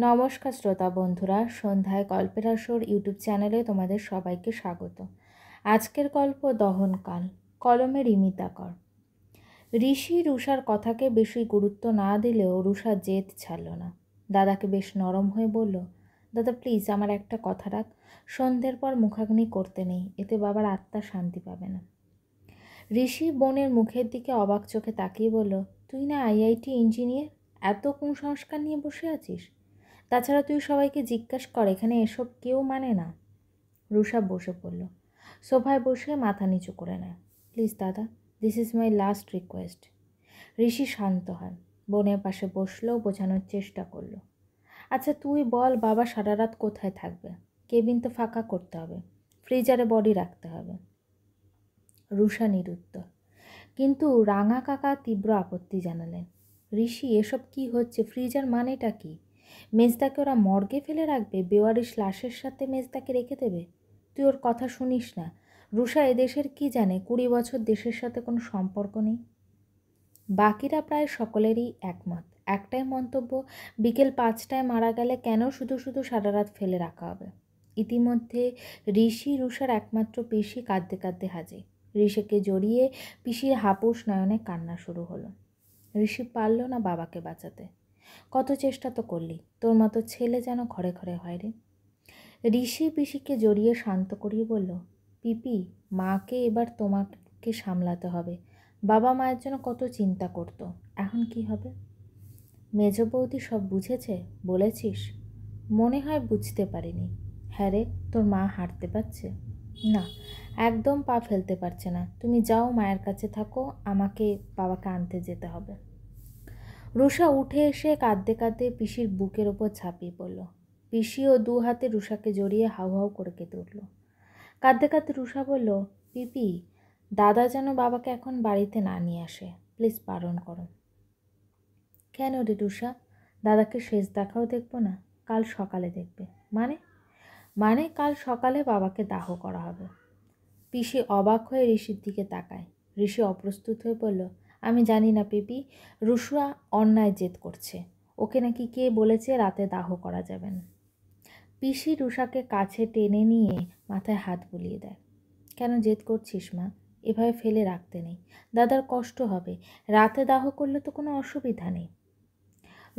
নমস্কার শ্রোতা বন্ধুরা, সন্ধ্যায় গল্পের আসর ইউটিউব চ্যানেলে তোমাদের সবাইকে স্বাগত। আজকের গল্প দহনকাল, কলমে রিমিতা কর। ঋষি রুষার কথাকে বেশি গুরুত্ব না দিলেও রুষা জেদ ছাড়ল না। দাদাকে বেশ নরম হয়ে বলল, দাদা প্লিজ আমার একটা কথা রাখ, সন্ধ্যের পর মুখাগ্নি করতে নেই, এতে বাবার আত্মা শান্তি পাবে না। ঋষি বোনের মুখের দিকে অবাক চোখে তাকিয়ে বলল, তুই না আইআইটি ইঞ্জিনিয়ার, এত কুসংস্কার নিয়ে বসে আছিস? তাছাড়া তুই সবাইকে জিজ্ঞাসা কর, এখানে এসব কেউ মানে না। রুষা বসে পড়ল, সোফায় বসে মাথা নিচু করে নেয়। প্লিজ দাদা, this is my last request. Rishi শান্ত হয়, বোনের পাশে বসলো, বোঝানোর চেষ্টা করলো। আচ্ছা তুই বল, বাবা সারা রাত কোথায় থাকবে? কেবিন তো ফাঁকা করতে হবে, ফ্রিজারে বডি রাখতে হবে। রুষা নিরুত্তর, কিন্তু রাঙা কাকা তীব্র আপত্তি জানালেন। ঋষি, এসব কি হচ্ছে? ফ্রিজার মানেটা কি? মেজদাকে ওরা মর্গে ফেলে রাখবে? বেওয়ারিশ লাশের সাথে মেজদাকে রেখে দেবে? তুই ওর কথা শুনিস না। রুষা এদেশের কি জানে? 20 বছর দেশের সাথে কোনো সম্পর্ক নেই। বাকিরা প্রায় সকলেরই একমত, একটাই মন্তব্য, বিকেল 5টায় মারা গেলে কেন শুধু শুধু সারা রাত ফেলে রাখা হবে? ইতিমধ্যে ঋষি রুষার একমাত্র পিসি কাঁদতে কাঁদতে হাজির। ঋষিকে জড়িয়ে পিসির হাপুস নয়নে কান্না শুরু হলো। ঋষি পারল না বাবাকে বাঁচাতে। কত চেষ্টা তো করলি, তোর মতো ছেলে যেন ঘরে ঘরে হয় রে। ঋষি পিসিকে জড়িয়ে শান্ত করিয়ে বলল, পিপি, মাকে এবার তোমাকে সামলাতে হবে। বাবা মায়ের জন্য কত চিন্তা করতো, এখন কি হবে? মেজ বৌদি সব বুঝেছে? বলেছিস? মনে হয় বুঝতে পারিনি। হ্যাঁ রে, তোর মা হাঁটতে পারছে না, একদম পা ফেলতে পারছে না। তুমি যাও, মায়ের কাছে থাকো, আমাকে বাবাকে আনতে যেতে হবে। রুষা উঠে এসে কাঁদতে কাঁদতে পিসির বুকের ওপর ঝাঁপিয়ে পড়ল। পিসিও 2 হাতে রুষাকে জড়িয়ে হাউ হাউ করে কেঁদে উঠল। কাঁদতে কাঁদতে রুষা বলল, পিপি, দাদা যেন বাবাকে এখন বাড়িতে না নিয়ে আসে, প্লিজ বারণ করো। কেন রে রুষা? দাদাকে শেষ দেখাও দেখবো না? কাল সকালে দেখবে। মানে? মানে কাল সকালে বাবাকে দাহ করা হবে। পিসি অবাক হয়ে ঋষির দিকে তাকায়। ঋষি অপ্রস্তুত হয়ে বলল, আমি জানি না পিপি, রুষা অন্যায় জেদ করছে। ওকে নাকি কে বলেছে রাতে দাহ করা যাবে না। পিসি রুষাকে কাছে টেনে নিয়ে মাথায় হাত বুলিয়ে দেয়। কেন জেদ করছিস মা? এভাবে ফেলে রাখতে নেই, দাদার কষ্ট হবে। রাতে দাহ করলে তো কোনো অসুবিধা নেই।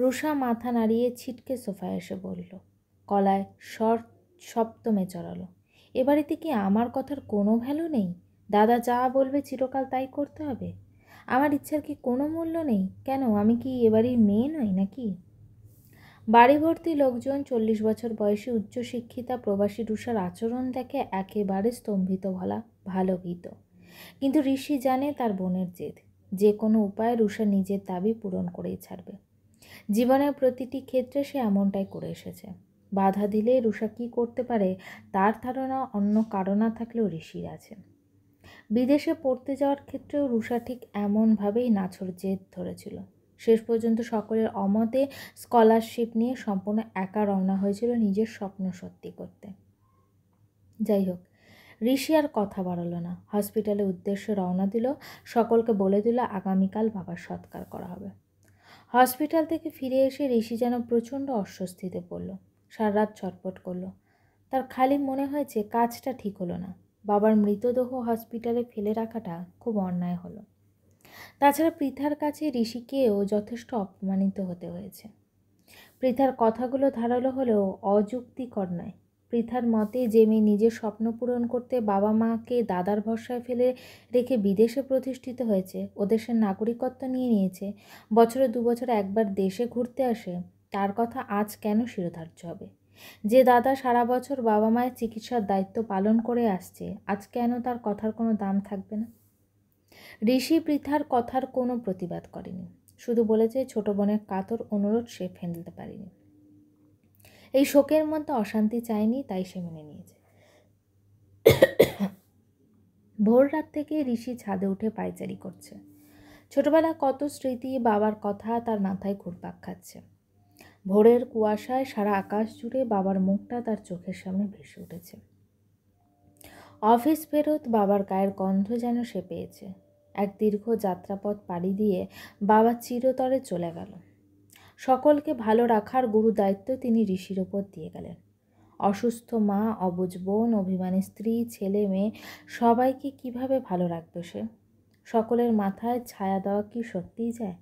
রুষা মাথা নাড়িয়ে ছিটকে সোফায় এসে বলল, গলায় স্বর সপ্তমে চড়ালো, এ বাড়িতে কি আমার কথার কোনো ভ্যালু নেই? দাদা যা বলবে চিরকাল তাই করতে হবে? আমার ইচ্ছার কি কোনো মূল্য নেই? কেন, আমি কি এ বাড়ির মেয়ে নই নাকি? বাড়ি ভর্তি লোকজন 40 বছর বয়সী উচ্চশিক্ষিতা প্রবাসী রুষার আচরণ দেখে একেবারে স্তম্ভিত, ভালো ভীত। কিন্তু ঋষি জানে তার বোনের জেদ, যে কোনো উপায়ে রুষা নিজের দাবি পূরণ করেই ছাড়বে। জীবনের প্রতিটি ক্ষেত্রে সে এমনটাই করে এসেছে। বাধা দিলে রুষা কী করতে পারে তার ধারণা অন্য কারো না থাকলেও ঋষির আছে। বিদেশে পড়তে যাওয়ার ক্ষেত্রেও রুষা ঠিক এমনভাবেই নাছোড় জেদ ধরেছিল। শেষ পর্যন্ত সকলের অমতে স্কলারশিপ নিয়ে সম্পূর্ণ একা রওনা হয়েছিল নিজের স্বপ্ন সত্যি করতে। যাই হোক, ঋষি আর কথা বাড়ালো না, হসপিটালের উদ্দেশ্যে রওনা দিল। সকলকে বলে দিল আগামীকাল বাবার সৎকার করা হবে। হসপিটাল থেকে ফিরে এসে ঋষি যেন প্রচণ্ড অস্বস্তিতে পড়ল। সারা রাত ছটফট করলো। তার খালি মনে হয়েছে কাজটা ঠিক হলো না। বাবার মৃতদেহ হসপিটালে ফেলে রাখাটা খুব অন্যায় হলো। তাছাড়া পৃথার কাছে ঋষিকেও যথেষ্ট অপমানিত হতে হয়েছে। পৃথার কথাগুলো ধারালো হলেও অযুক্তিকর নয়। পৃথার মতে, যে মেয়ে নিজের স্বপ্ন পূরণ করতে বাবা মাকে দাদার ভরসায় ফেলে রেখে বিদেশে প্রতিষ্ঠিত হয়েছে, ও দেশের নাগরিকত্ব নিয়ে নিয়েছে, বছরে 2 বছর একবার দেশে ঘুরতে আসে, তার কথা আজ কেন শিরোধার্য হবে? যে দাদা সারা বছর বাবা মায়ের চিকিৎসার দায়িত্ব পালন করে আসছে, আজ কেন তার কথার কোনো দাম থাকবে না? ঋষি পৃথার কথার কোনো প্রতিবাদ করেনি, শুধু বলেছে ছোট বোনের কাতর অনুরোধ সে ফেলতে পারেনি। এই শোকের মধ্যে অশান্তি চায়নি, তাই সে মেনে নিয়েছে। ভোর রাত থেকে ঋষি ছাদে উঠে পায়চারি করছে। ছোটবেলা কত স্মৃতি, বাবার কথা তার মাথায় ঘুরপাক খাচ্ছে। ভোরের কুয়াশায় সারা আকাশ জুড়ে বাবার মুখটা তার চোখের সামনে ভেসে উঠেছে। অফিস ফেরত বাবার গায়ের গন্ধ যেন সে পেয়েছে। এক দীর্ঘ যাত্রাপথ পাড়ি দিয়ে বাবা চিরতরে চলে গেল। সকলকে ভালো রাখার গুরু দায়িত্ব তিনি ঋষির ওপর দিয়ে গেলেন। অসুস্থ মা, অবুঝ বোন, অভিমানী স্ত্রী, ছেলে মেয়ে সবাইকে কিভাবে ভালো রাখবে সে? সকলের মাথায় ছায়া দেওয়া কি সত্যিই যায়?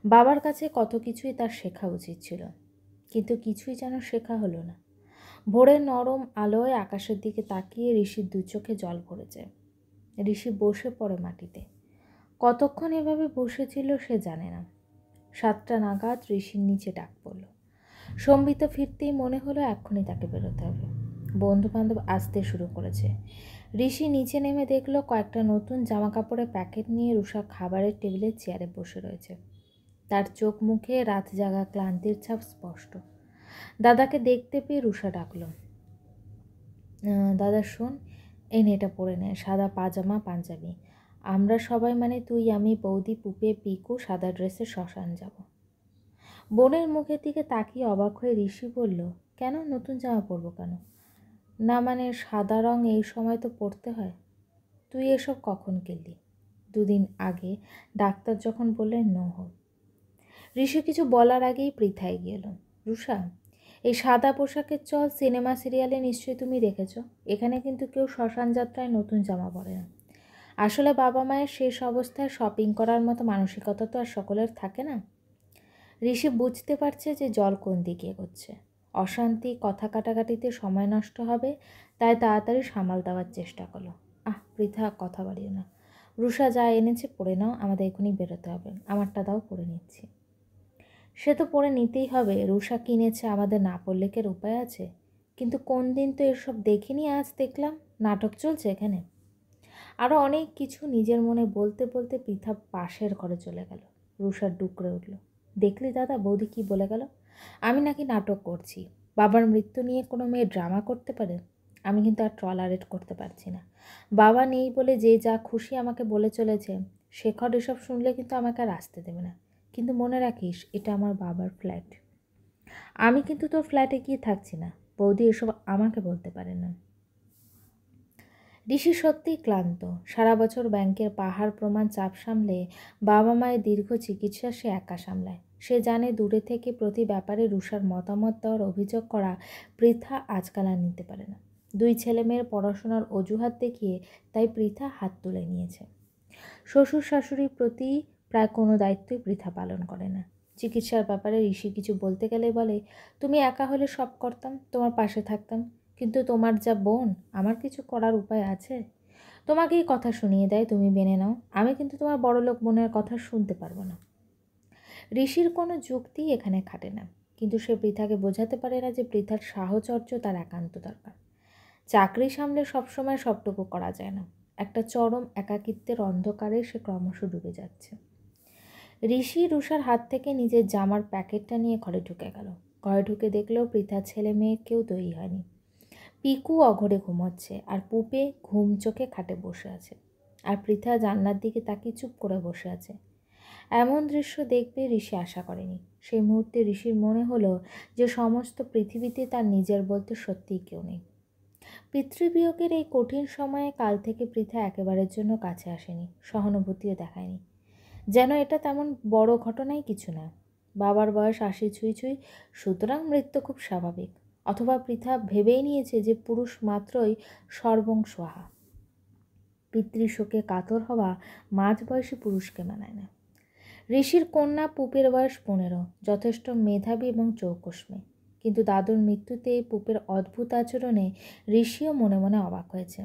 বাবার কাছে কত কিছুই তার শেখা উচিত ছিল, কিন্তু কিছুই যেন শেখা হলো না। ভোরের নরম আলোয় আকাশের দিকে তাকিয়ে ঋষির দু চোখে জল ভরে যায়। ঋষি বসে পড়ে মাটিতে। কতক্ষণ এভাবে বসেছিল সে জানে না। 7টা নাগাদ ঋষির নিচে ডাক পড়ল। সম্বিত ফিরতেই মনে হলো এক্ষুনি তাকে বেরোতে হবে। বন্ধু বান্ধব আসতে শুরু করেছে। ঋষি নিচে নেমে দেখলো কয়েকটা নতুন জামা কাপড়ের প্যাকেট নিয়ে রুষা খাবারের টেবিলে চেয়ারে বসে রয়েছে। তার চোখ মুখে রাত জাগা ক্লান্তির ছাপ স্পষ্ট। দাদাকে দেখতে পেয়ে রুষা ডাকলো, দাদা শোন, এই নে এটা পরে নে, সাদা পাজামা পাঞ্জাবি। আমরা সবাই মানে তুই, আমি, বৌদি, পুপে, পিকু সাদা ড্রেসে শ্মশান যাব। বোনের মুখের দিকে তাকিয়ে অবাক হয়ে ঋষি বলল, কেন নতুন জামা পরবো কেন? না মানে সাদা রং এই সময় তো পরতে হয়। তুই এসব কখন কিনলি? 2 দিন আগে, ডাক্তার যখন বললেন নো হোক। ঋষি কিছু বলার আগেই পৃথা এগিয়ে এলো। রুষা, এই সাদা পোশাকের চল সিনেমা সিরিয়ালে নিশ্চয়ই তুমি দেখেছ। এখানে কিন্তু কেউ শ্মশান যাত্রায় নতুন জামা পরে না। আসলে বাবা মায়ের শেষ অবস্থায় শপিং করার মতো মানসিকতা তো আর সকলের থাকে না। ঋষি বুঝতে পারছে যে জল কোন দিকে এগোচ্ছে। অশান্তি, কথা কাটাকাটিতে সময় নষ্ট হবে, তাই তাড়াতাড়ি সামাল দেওয়ার চেষ্টা করলো। পৃথা, কথা বাড়িও না। রুষা যা এনেছে পড়ে নাও, আমাদের এখনই বেরোতে হবে। আমারটা দাও, পড়ে নিচ্ছি। সে তো পড়ে নিতেই হবে, রুষা কিনেছে, আমাদের না পড়লে কি উপায় আছে? কিন্তু কোন দিন তো এসব দেখিনি, আজ দেখলাম। নাটক চলছে এখানে। আরও অনেক কিছু নিজের মনে বলতে বলতে পৃথা পাশের ঘরে চলে গেল। রুষার ডুকরে উঠল, দেখলি দাদা, বৌদি কি বলে গেল? আমি নাকি নাটক করছি। বাবার মৃত্যু নিয়ে কোনো মেয়ে ড্রামা করতে পারে? আমি কিন্তু আর টলারেট করতে পারছি না। বাবা নেই বলে যে যা খুশি আমাকে বলে চলেছে। শেখর এসব শুনলে কিন্তু আমাকে আর আসতে দেবে না। কিন্তু মনে রাখিস, এটা আমার বাবার ফ্ল্যাট। আমি কিন্তু তোর ফ্ল্যাটে গিয়ে থাকছি না। বৌদি এসব আমাকে বলতে পারে না। ঋষি সত্যিই ক্লান্ত। সারা বছর ব্যাংকের পাহাড় প্রমাণ চাপ সামলে বাবা মায়ের দীর্ঘ চিকিৎসা সে একা সামলায়। সে জানে দূরে থেকে প্রতি ব্যাপারে রুষার মতামত দেওয়ার অভিযোগ করা পৃথা আজকাল আর নিতে পারে না। 2 ছেলেমেয়ের পড়াশোনার অজুহাত দেখিয়ে তাই পৃথা হাত তুলে নিয়েছে। শ্বশুর শাশুড়ির প্রতি প্রায় কোনো দায়িত্বই পৃথা পালন করে না। চিকিৎসার ব্যাপারে ঋষি কিছু বলতে গেলে বলে, তুমি একা হলে সব করতাম, তোমার পাশে থাকতাম, কিন্তু তোমার যা বোন, আমার কিছু করার উপায় আছে? তোমাকেই কথা শুনিয়ে দেয়, তুমি মেনে নাও। আমি কিন্তু তোমার বড়লোক বোনের কথা শুনতে পারবো না। ঋষির কোনো যুক্তি এখানে খাটে না, কিন্তু সে পৃথাকে বোঝাতে পারে না যে পৃথার সাহচর্য তার একান্ত দরকার। চাকরি সামলে সবসময় সবটুকু করা যায় না। একটা চরম একাকিত্বের অন্ধকারে সে ক্রমশ ডুবে যাচ্ছে। ঋষি রুষার হাত থেকে নিজের জামার প্যাকেটটা নিয়ে ঘরে ঢুকে গেল। ঘরে ঢুকে দেখলেও পৃথার ছেলে মেয়ে কেউ তৈরি হয়নি। পিকু অঘরে ঘুমোচ্ছে, আর পুপে ঘুম চোখে খাটে বসে আছে, আর পৃথা জানলার দিকে তাকিয়ে চুপ করে বসে আছে। এমন দৃশ্য দেখবে ঋষি আশা করেনি। সেই মুহূর্তে ঋষির মনে হলো যে সমস্ত পৃথিবীতে তার নিজের বলতে সত্যিই কেউ নেই। পিতৃবিয়োগের এই কঠিন সময়ে কাল থেকে পৃথা একেবারের জন্য কাছে আসেনি, সহানুভূতিও দেখায়নি। যেন এটা তেমন বড় ঘটনাই কিছু না। বাবার বয়স 80 ছুঁই ছুঁই, সুতরাং মৃত্যু খুব স্বাভাবিক। অথবা পৃথা ভেবেই নিয়েছে যে পুরুষ মাত্রই সর্বং সোহা। পিতৃশোকে কাতর হওয়া মাঝবয়সী পুরুষকে মানায় না। ঋষির কন্যা পুপের বয়স 15, যথেষ্ট মেধাবী এবং চৌকস মেয়ে। কিন্তু দাদুর মৃত্যুতে পুপের অদ্ভুত আচরণে ঋষিও মনে মনে অবাক হয়েছে।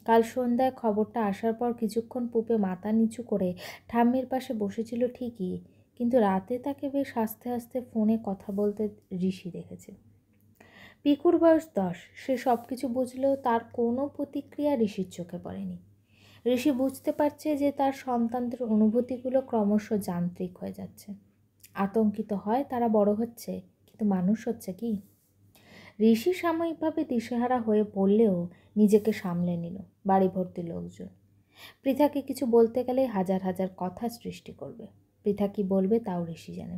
কাল সন্ধ্যায় খবরটা আসার পর কিছুক্ষণ পুপে মাথা নিচু করে ঠাম্মির পাশে বসেছিল ঠিকই, কিন্তু রাতে তাকে বেশ আস্তে আস্তে ফোনে কথা বলতে ঋষি দেখেছে। পিকুর বয়স 10, সে সব কিছু বুঝলেও তার কোনো প্রতিক্রিয়া ঋষির চোখে পড়েনি। ঋষি বুঝতে পারছে যে তার সন্তানদের অনুভূতিগুলো ক্রমশ যান্ত্রিক হয়ে যাচ্ছে। আতঙ্কিত হয় তারা বড় হচ্ছে, কিন্তু মানুষ হচ্ছে কি? ঋষি সাময়িকভাবে দিশেহারা হয়ে পড়লেও নিজেকে সামলে নিল। বাড়ি ভর্তি লোকজন। পৃথাকে কিছু বলতে গেলে হাজার হাজার কথা সৃষ্টি করবে। পৃথা কি বলবে তাও ঋষি জানে।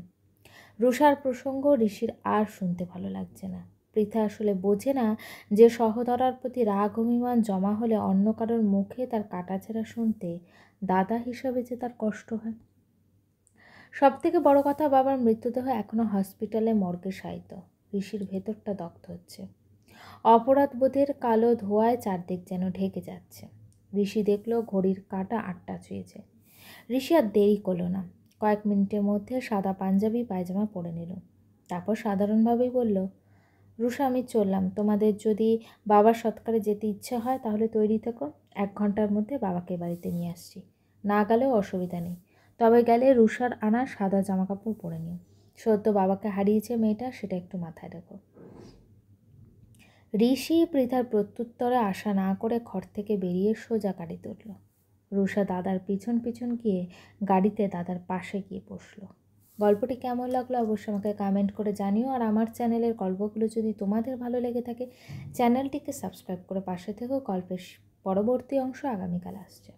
রুষার প্রসঙ্গ ঋষির আর শুনতে ভালো লাগছে না। পৃথা আসলে বোঝে না যে সহোদরার প্রতি রাগ অভিমান জমা হলে অন্য কারোর মুখে তার কাটাছেঁড়া শুনতে দাদা হিসাবে যে তার কষ্ট হয়। সবথেকে বড় কথা, বাবার মৃতদেহ এখনও হসপিটালে মর্গে শায়িত। ঋষির ভেতরটা দগ্ধ হচ্ছে। অপরাধবোধের কালো ধোঁয়ায় চারদিক যেন ঢেকে যাচ্ছে। ঋষি দেখল ঘড়ির কাঁটা 8টা ছুঁয়েছে। ঋষি আর দেরি করলো না, কয়েক মিনিটের মধ্যে সাদা পাঞ্জাবি পায়জামা পরে নিল। তারপর সাধারণভাবেই বলল, রুষা, আমি চললাম। তোমাদের যদি বাবার সৎকারে যেতে ইচ্ছে হয় তাহলে তৈরি থেকো। 1 ঘন্টার মধ্যে বাবাকে বাড়িতে নিয়ে আসছি। না গেলেও অসুবিধা নেই, তবে গেলে রুষার আনা সাদা জামাকাপড় পরে নিও। সদ্য বাবাকে হারিয়েছে মেয়েটা, সেটা একটু মাথায় রেখো। ঋষি পৃথার প্রত্যুত্তরে আশা না করে ঘর থেকে বেরিয়ে সোজা গাড়িতে উঠল। রুষা দাদার পিছন পিছন গিয়ে গাড়িতে দাদার পাশে গিয়ে বসল। গল্পটি কেমন লাগলো অবশ্যই আমাকে কমেন্ট করে জানিও। আর আমার চ্যানেলের গল্পগুলো যদি তোমাদের ভালো লেগে থাকে, চ্যানেলটিকে সাবস্ক্রাইব করে পাশে থেকেও। গল্পের পরবর্তী অংশ আগামীকাল আসছে।